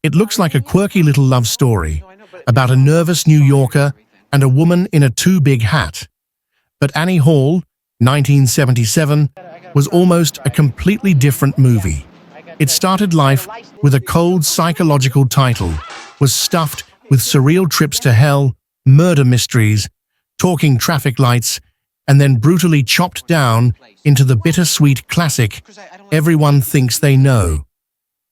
It looks like a quirky little love story about a nervous New Yorker and a woman in a too big hat. But Annie Hall, 1977, was almost a completely different movie. It started life with a cold psychological title, was stuffed with surreal trips to hell, murder mysteries, talking traffic lights, and then brutally chopped down into the bittersweet classic everyone thinks they know.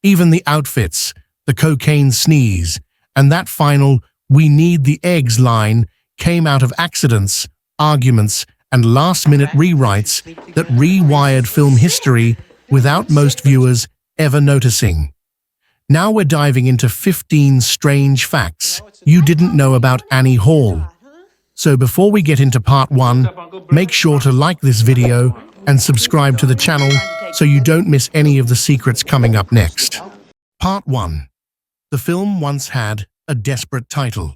Even the outfits, the cocaine sneeze, and that final "we need the eggs" line came out of accidents, arguments, and last-minute rewrites that rewired film history without most viewers ever noticing. Now we're diving into 15 strange facts you didn't know about Annie Hall. So before we get into part 1, make sure to like this video and subscribe to the channel so you don't miss any of the secrets coming up next. Part 1. The film once had a desperate title.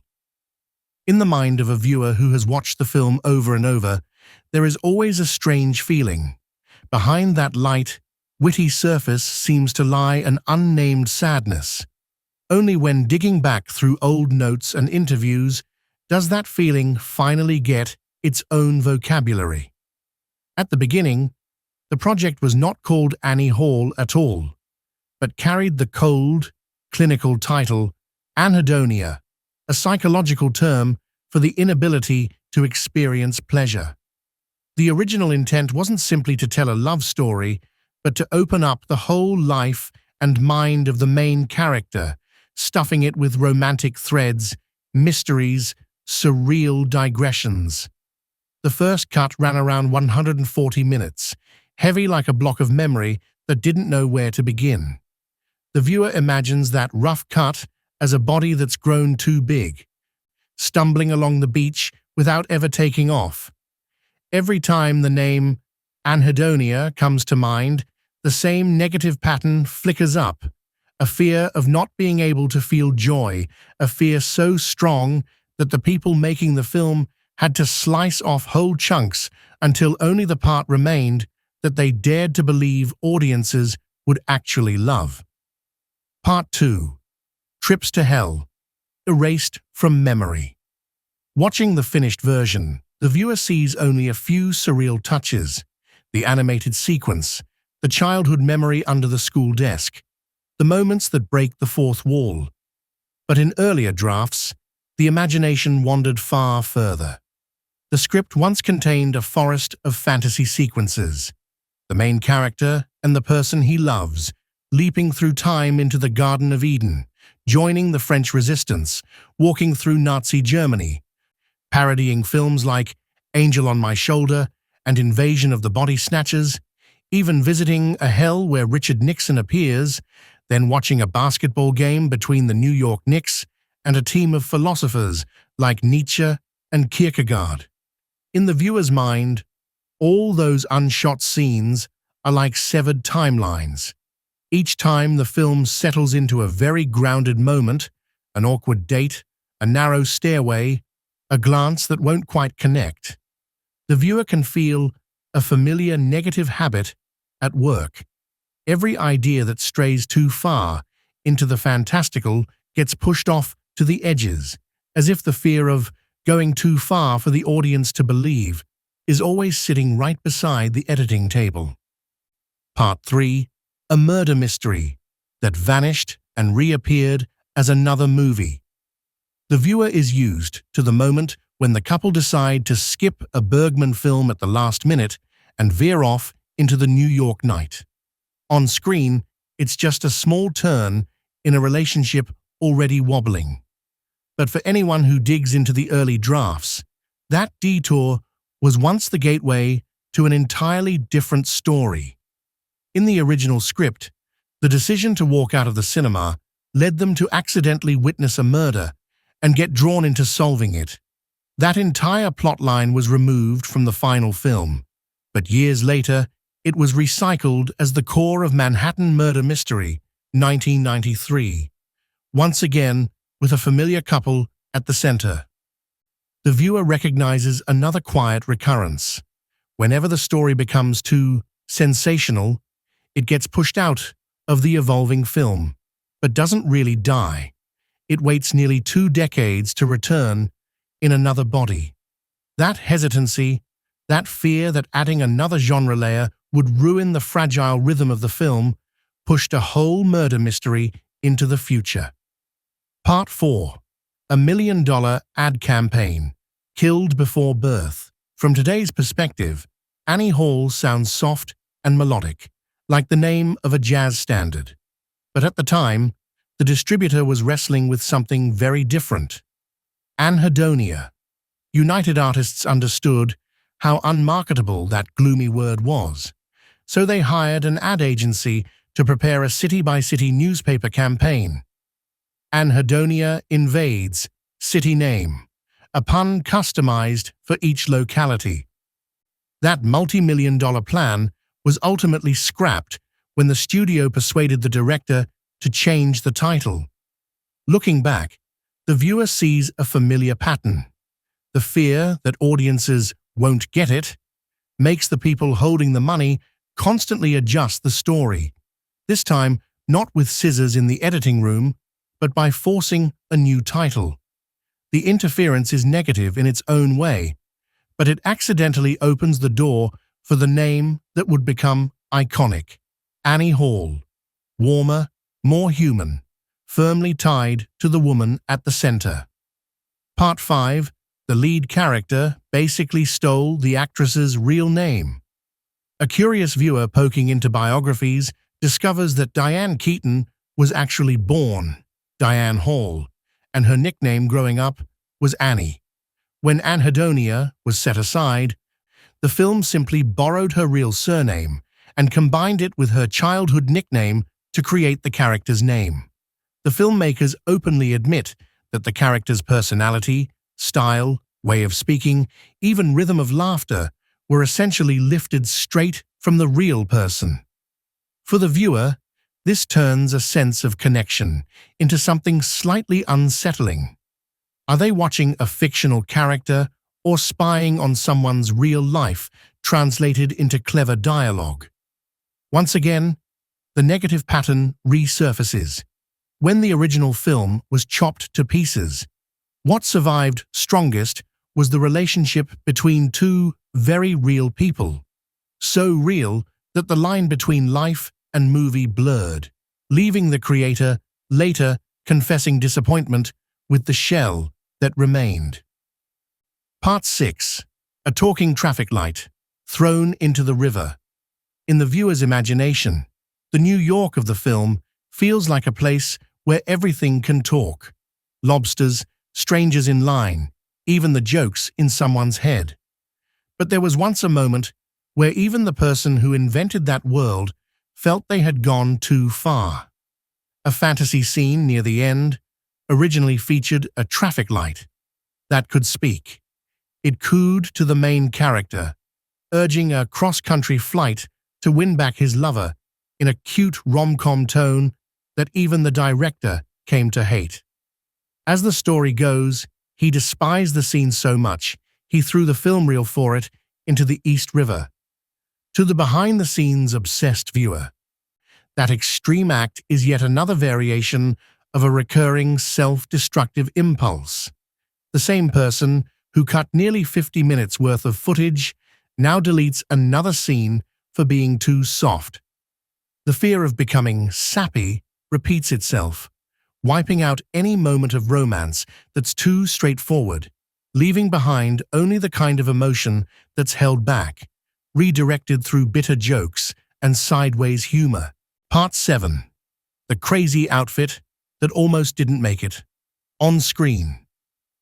In the mind of a viewer who has watched the film over and over, there is always a strange feeling. Behind that light, witty surface seems to lie an unnamed sadness. Only when digging back through old notes and interviews does that feeling finally get its own vocabulary. At the beginning, the project was not called Annie Hall at all, but carried the cold, clinical title anhedonia, a psychological term for the inability to experience pleasure. The original intent wasn't simply to tell a love story, but to open up the whole life and mind of the main character, stuffing it with romantic threads, mysteries, surreal digressions. The first cut ran around 140 minutes, heavy like a block of memory that didn't know where to begin. The viewer imagines that rough cut as a body that's grown too big, stumbling along the beach without ever taking off. Every time the name anhedonia comes to mind, the same negative pattern flickers up, a fear of not being able to feel joy, a fear so strong that the people making the film had to slice off whole chunks until only the part remained that they dared to believe audiences would actually love. Part 2. Trips to Hell, erased from memory. Watching the finished version, the viewer sees only a few surreal touches: the animated sequence, the childhood memory under the school desk, the moments that break the fourth wall. But in earlier drafts, the imagination wandered far further. The script once contained a forest of fantasy sequences, the main character and the person he loves, leaping through time into the Garden of Eden, joining the French Resistance, walking through Nazi Germany, parodying films like Angel on My Shoulder and Invasion of the Body Snatchers, even visiting a hell where Richard Nixon appears, then watching a basketball game between the New York Knicks and a team of philosophers like Nietzsche and Kierkegaard. In the viewer's mind, all those unshot scenes are like severed timelines. Each time the film settles into a very grounded moment, an awkward date, a narrow stairway, a glance that won't quite connect, the viewer can feel a familiar negative habit at work. Every idea that strays too far into the fantastical gets pushed off to the edges, as if the fear of going too far for the audience to believe is always sitting right beside the editing table. Part 3. A murder mystery that vanished and reappeared as another movie. The viewer is used to the moment when the couple decide to skip a Bergman film at the last minute and veer off into the New York night. On screen, it's just a small turn in a relationship already wobbling. But for anyone who digs into the early drafts, that detour was once the gateway to an entirely different story. In the original script, the decision to walk out of the cinema led them to accidentally witness a murder and get drawn into solving it. That entire plotline was removed from the final film, but years later, it was recycled as the core of Manhattan Murder Mystery, 1993, once again with a familiar couple at the center. The viewer recognizes another quiet recurrence. Whenever the story becomes too sensational, it gets pushed out of the evolving film. but doesn't really die. It waits nearly 2 decades to return in another body. That hesitancy, that fear that adding another genre layer would ruin the fragile rhythm of the film, pushed a whole murder mystery into the future. Part 4. A $1 million ad campaign. Killed before birth. From today's perspective, Annie Hall sounds soft and melodic, like the name of a jazz standard. But at the time, the distributor was wrestling with something very different. Anhedonia. United Artists understood how unmarketable that gloomy word was, so they hired an ad agency to prepare a city-by-city newspaper campaign. Anhedonia invades, city name, a pun customized for each locality. That multi-million-dollar plan was ultimately scrapped when the studio persuaded the director to change the title. Looking back, the viewer sees a familiar pattern. The fear that audiences won't get it makes the people holding the money constantly adjust the story, this time not with scissors in the editing room, but by forcing a new title. The interference is negative in its own way, but it accidentally opens the door for the name that would become iconic. Annie Hall. Warmer, more human, firmly tied to the woman at the center. Part 5. The lead character basically stole the actress's real name. A curious viewer poking into biographies discovers that Diane Keaton was actually born Diane Hall, and her nickname growing up was Annie. When Anhedonia was set aside, the film simply borrowed her real surname and combined it with her childhood nickname to create the character's name. The filmmakers openly admit that the character's personality, style, way of speaking, even rhythm of laughter were essentially lifted straight from the real person. For the viewer, this turns a sense of connection into something slightly unsettling. Are they watching a fictional character or spying on someone's real life translated into clever dialogue? Once again, the negative pattern resurfaces. When the original film was chopped to pieces, what survived strongest was the relationship between two very real people. So real that the line between life and movie blurred, leaving the creator later confessing disappointment with the shell that remained. Part 6. A talking traffic light, thrown into the river. In the viewer's imagination, the New York of the film feels like a place where everything can talk. Lobsters, strangers in line, even the jokes in someone's head. But there was once a moment where even the person who invented that world felt they had gone too far. A fantasy scene near the end originally featured a traffic light that could speak. It cooed to the main character, urging a cross-country flight to win back his lover in a cute rom-com tone that even the director came to hate. As the story goes, he despised the scene so much, he threw the film reel for it into the East River. To the behind-the-scenes obsessed viewer, that extreme act is yet another variation of a recurring self-destructive impulse. The same person who cut nearly 50 minutes worth of footage now deletes another scene for being too soft. The fear of becoming sappy repeats itself, wiping out any moment of romance that's too straightforward, leaving behind only the kind of emotion that's held back, redirected through bitter jokes and sideways humor. Part 7. The crazy outfit that almost didn't make it. On screen.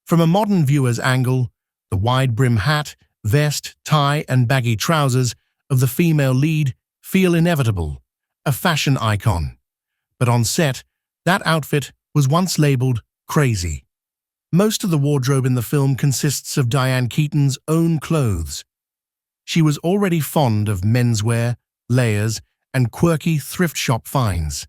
From a modern viewer's angle, the wide-brim hat, vest, tie, and baggy trousers of the female lead feel inevitable, a fashion icon. But on set, that outfit was once labeled crazy. Most of the wardrobe in the film consists of Diane Keaton's own clothes. She was already fond of menswear, layers, and quirky thrift shop finds.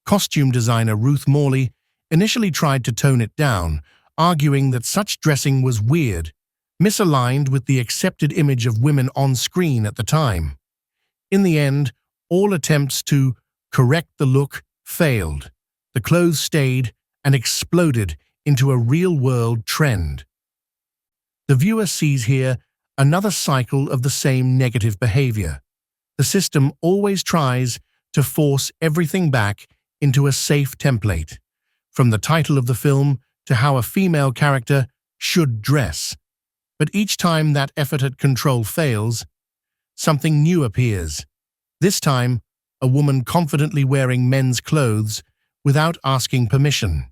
Costume designer Ruth Morley initially tried to tone it down, arguing that such dressing was weird, misaligned with the accepted image of women on screen at the time. In the end, all attempts to correct the look failed. the clothes stayed and exploded into a real-world trend. The viewer sees here another cycle of the same negative behavior. The system always tries to force everything back into a safe template, from the title of the film to how a female character should dress. But each time that effort at control fails, something new appears. This time, a woman confidently wearing men's clothes without asking permission,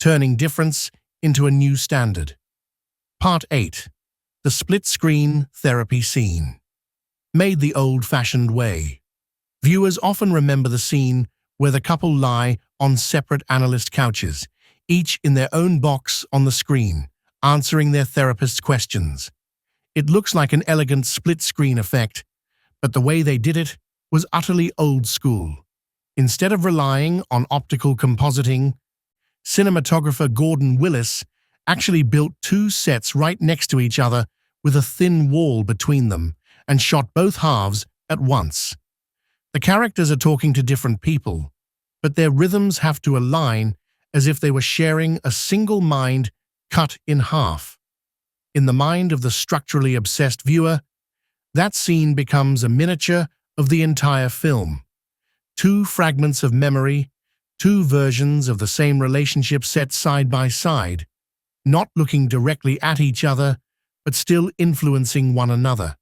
turning difference into a new standard. Part 8. The split-screen therapy scene. Made the old-fashioned way. Viewers often remember the scene where the couple lie on separate analyst couches, each in their own box on the screen, answering their therapist's questions. It looks like an elegant split-screen effect, but the way they did it was utterly old school. Instead of relying on optical compositing, cinematographer Gordon Willis actually built two sets right next to each other with a thin wall between them and shot both halves at once. The characters are talking to different people, but their rhythms have to align as if they were sharing a single mind cut in half. In the mind of the structurally obsessed viewer, that scene becomes a miniature of the entire film. Two fragments of memory, two versions of the same relationship set side by side, not looking directly at each other, but still influencing one another.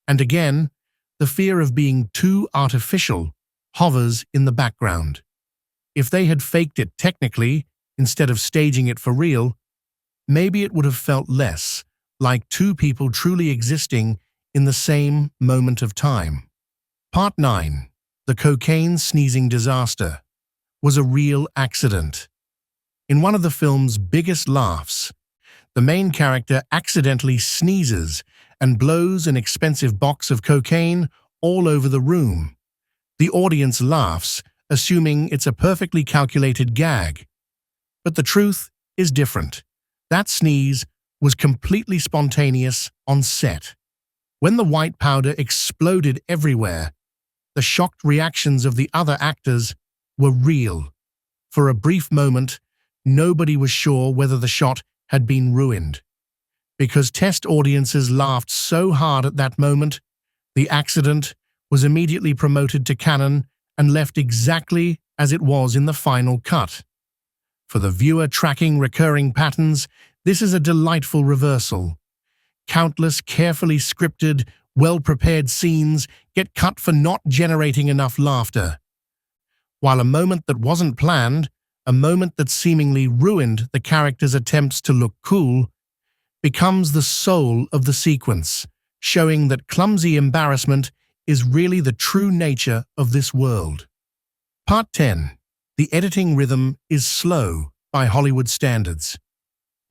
And again, the fear of being too artificial hovers in the background. If they had faked it technically, instead of staging it for real, maybe it would have felt less like two people truly existing in the same moment of time. Part 9. The cocaine sneezing disaster was a real accident. In one of the film's biggest laughs, the main character accidentally sneezes and blows an expensive box of cocaine all over the room. The audience laughs, assuming it's a perfectly calculated gag. But the truth is different. That sneeze was completely spontaneous on set. When the white powder exploded everywhere, the shocked reactions of the other actors were real. For a brief moment, nobody was sure whether the shot had been ruined. Because test audiences laughed so hard at that moment, the accident was immediately promoted to canon and left exactly as it was in the final cut. For the viewer tracking recurring patterns, this is a delightful reversal. Countless carefully scripted, well-prepared scenes get cut for not generating enough laughter. While a moment that wasn't planned, a moment that seemingly ruined the character's attempts to look cool, becomes the soul of the sequence, showing that clumsy embarrassment is really the true nature of this world. Part 10. The editing rhythm is slow by Hollywood standards.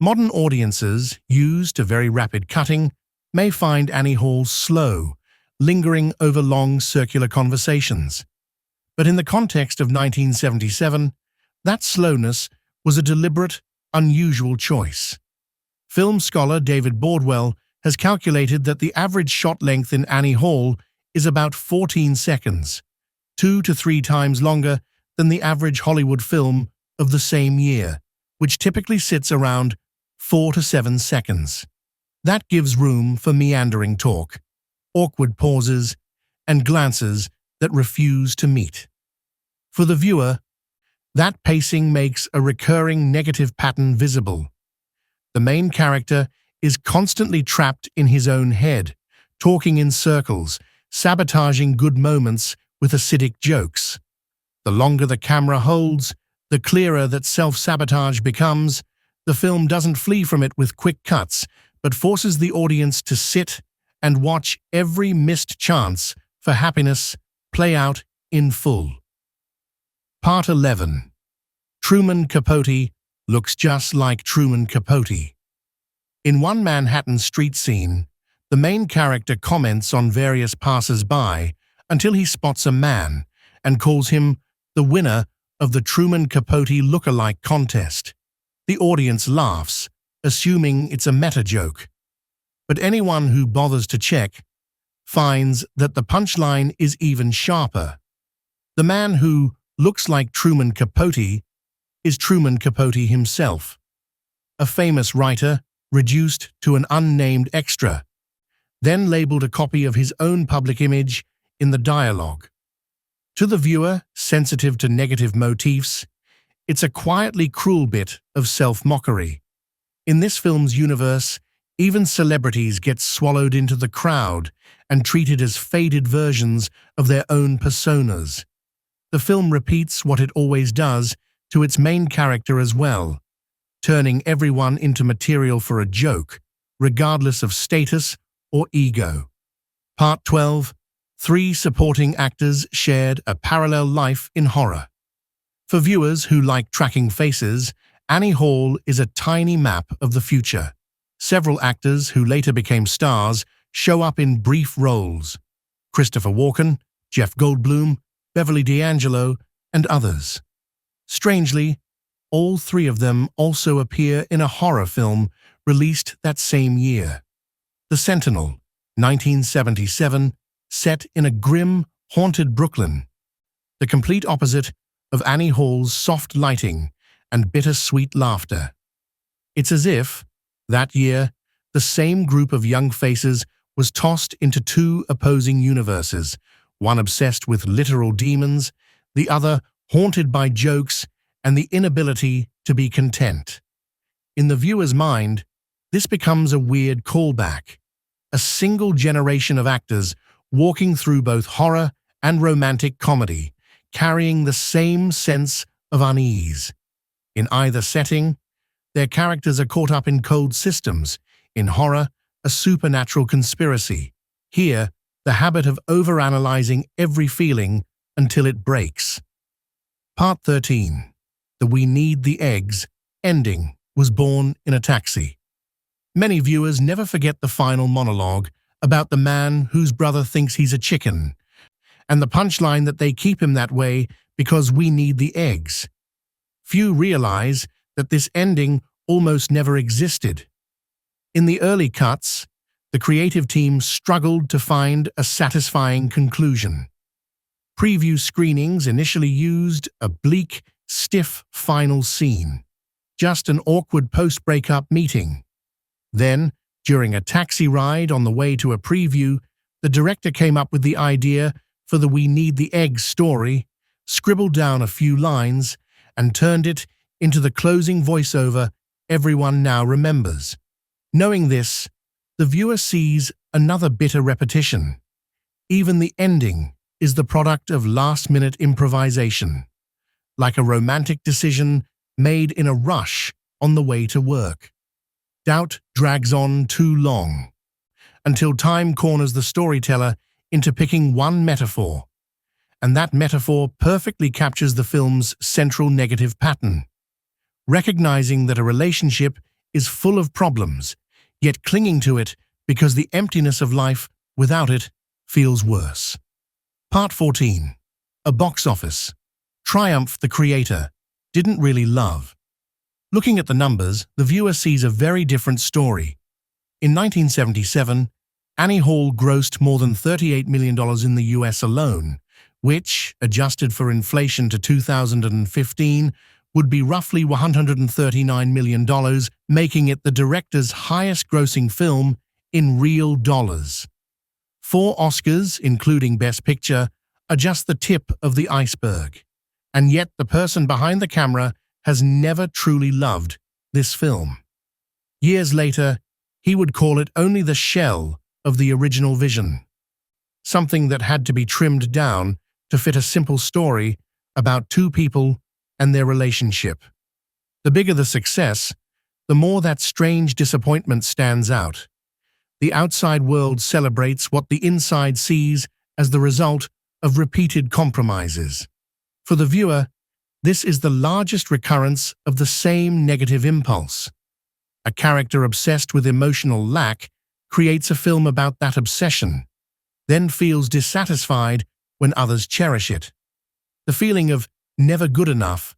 Modern audiences, used to very rapid cutting, may find Annie Hall slow, lingering over long circular conversations. But in the context of 1977, that slowness was a deliberate, unusual choice. Film scholar David Bordwell has calculated that the average shot length in Annie Hall is about 14 seconds, 2 to 3 times longer than the average Hollywood film of the same year, which typically sits around 4 to 7 seconds. That gives room for meandering talk, awkward pauses, and glances that refuse to meet. For the viewer, that pacing makes a recurring negative pattern visible. The main character is constantly trapped in his own head, talking in circles, sabotaging good moments with acidic jokes. The longer the camera holds, the clearer that self-sabotage becomes. The film doesn't flee from it with quick cuts, but forces the audience to sit and watch every missed chance for happiness play out in full. Part 11. Truman Capote looks just like Truman Capote. In one Manhattan street scene, the main character comments on various passers-by until he spots a man and calls him the winner of the Truman Capote look-alike contest. The audience laughs, assuming it's a meta-joke. But anyone who bothers to check finds that the punchline is even sharper. The man who looks like Truman Capote is Truman Capote himself, a famous writer reduced to an unnamed extra, then labeled a copy of his own public image in the dialogue. To the viewer, sensitive to negative motifs, it's a quietly cruel bit of self-mockery. In this film's universe, even celebrities get swallowed into the crowd and treated as faded versions of their own personas. The film repeats what it always does to its main character as well, turning everyone into material for a joke, regardless of status or ego. Part 12. 3 supporting actors shared a parallel life in horror. For viewers who like tracking faces, Annie Hall is a tiny map of the future. Several actors who later became stars show up in brief roles: Christopher Walken, Jeff Goldblum, Beverly D'Angelo, and others. Strangely, all 3 of them also appear in a horror film released that same year. The Sentinel, 1977, set in a grim, haunted Brooklyn. The complete opposite of Annie Hall's soft lighting and bittersweet laughter. It's as if, that year, the same group of young faces was tossed into 2 opposing universes, one obsessed with literal demons, the other haunted by jokes and the inability to be content. In the viewer's mind, this becomes a weird callback, a single generation of actors walking through both horror and romantic comedy, carrying the same sense of unease. In either setting, their characters are caught up in cold systems. In horror, a supernatural conspiracy. Here, the habit of overanalyzing every feeling until it breaks. Part 13. The "We Need the Eggs" ending was born in a taxi. Many viewers never forget the final monologue about the man whose brother thinks he's a chicken, and the punchline that they keep him that way because we need the eggs. Few realize that this ending almost never existed. In the early cuts, the creative team struggled to find a satisfying conclusion. Preview screenings initially used a bleak, stiff final scene, just an awkward post-breakup meeting. Then, during a taxi ride on the way to a preview, the director came up with the idea for the "We Need the Eggs" story, scribbled down a few lines, and turned it into the closing voiceover everyone now remembers. Knowing this, the viewer sees another bitter repetition. Even the ending is the product of last-minute improvisation, like a romantic decision made in a rush on the way to work. Doubt drags on too long, until time corners the storyteller into picking one metaphor, and that metaphor perfectly captures the film's central negative pattern. Recognizing that a relationship is full of problems, yet clinging to it because the emptiness of life without it feels worse. Part 14. A box office. Triumph the creator didn't really love. Looking at the numbers, the viewer sees a very different story. In 1977, Annie Hall grossed more than $38 million in the US alone, which, adjusted for inflation to 2015, would be roughly $139 million, making it the director's highest-grossing film in real dollars. 4 Oscars, including Best Picture, are just the tip of the iceberg. And yet the person behind the camera has never truly loved this film. Years later, he would call it only the shell of the original vision, something that had to be trimmed down to fit a simple story about 2 people and their relationship. The bigger the success, the more that strange disappointment stands out. The outside world celebrates what the inside sees as the result of repeated compromises. For the viewer, this is the largest recurrence of the same negative impulse. A character obsessed with emotional lack creates a film about that obsession, then feels dissatisfied when others cherish it. The feeling of never good enough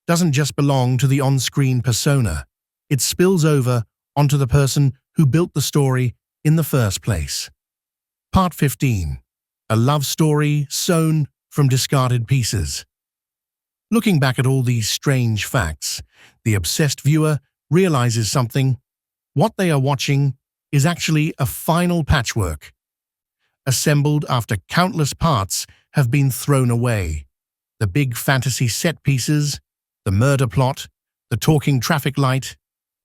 doesn't just belong to the on-screen persona. It spills over onto the person who built the story in the first place. Part 15. A love story sewn from discarded pieces. Looking back at all these strange facts, the obsessed viewer realizes something. What they are watching is actually a final patchwork, assembled after countless parts have been thrown away. The big fantasy set pieces, the murder plot, the talking traffic light,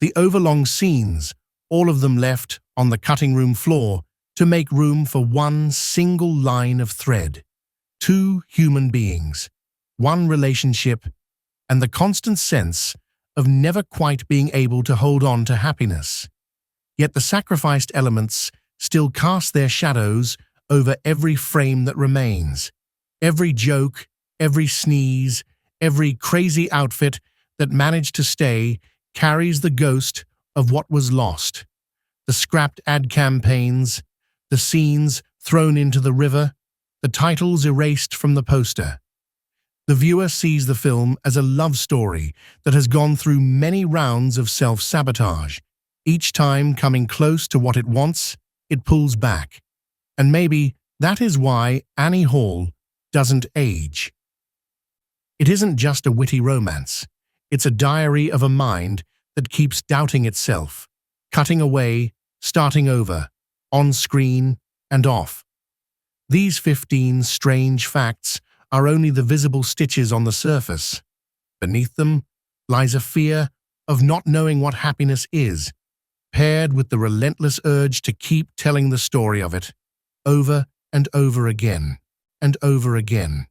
the overlong scenes, all of them left on the cutting room floor to make room for one single line of thread. Two human beings, one relationship, and the constant sense of never quite being able to hold on to happiness. Yet the sacrificed elements still cast their shadows over every frame that remains. Every joke, every sneeze, every crazy outfit that managed to stay carries the ghost of what was lost. The scrapped ad campaigns, the scenes thrown into the river, the titles erased from the poster. The viewer sees the film as a love story that has gone through many rounds of self-sabotage. Each time coming close to what it wants, it pulls back. And maybe that is why Annie Hall doesn't age. It isn't just a witty romance. It's a diary of a mind that keeps doubting itself, cutting away, starting over, on screen and off. These 15 strange facts are only the visible stitches on the surface. Beneath them lies a fear of not knowing what happiness is, paired with the relentless urge to keep telling the story of it, over and over again, and over again.